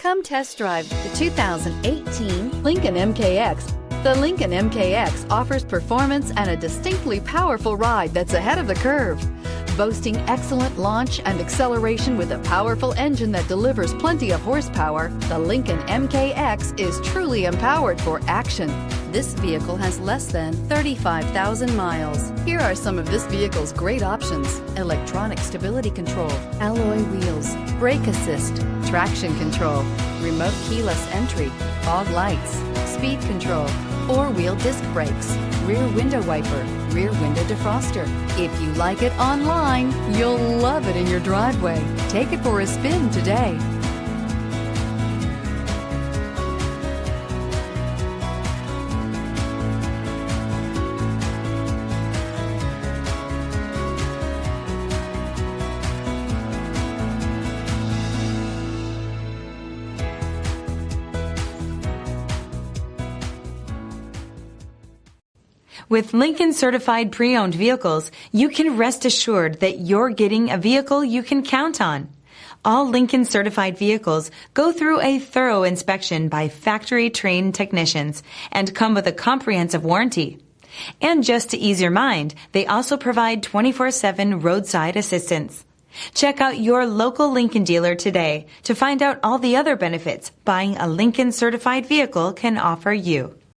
Come test drive the 2018 Lincoln MKX. The Lincoln MKX offers performance and a distinctly powerful ride that's ahead of the curve. Boasting excellent launch and acceleration with a powerful engine that delivers plenty of horsepower, the Lincoln MKX is truly empowered for action. This vehicle has less than 35,000 miles. Here are some of this vehicle's great options: electronic stability control, alloy wheels, brake assist, traction control, remote keyless entry, fog lights, speed control, four-wheel disc brakes, rear window wiper, rear window defroster. If you like it online, you'll love it in your driveway. Take it for a spin today. With Lincoln Certified Pre-Owned Vehicles, you can rest assured that you're getting a vehicle you can count on. All Lincoln Certified vehicles go through a thorough inspection by factory-trained technicians and come with a comprehensive warranty. And just to ease your mind, they also provide 24/7 roadside assistance. Check out your local Lincoln dealer today to find out all the other benefits buying a Lincoln Certified vehicle can offer you.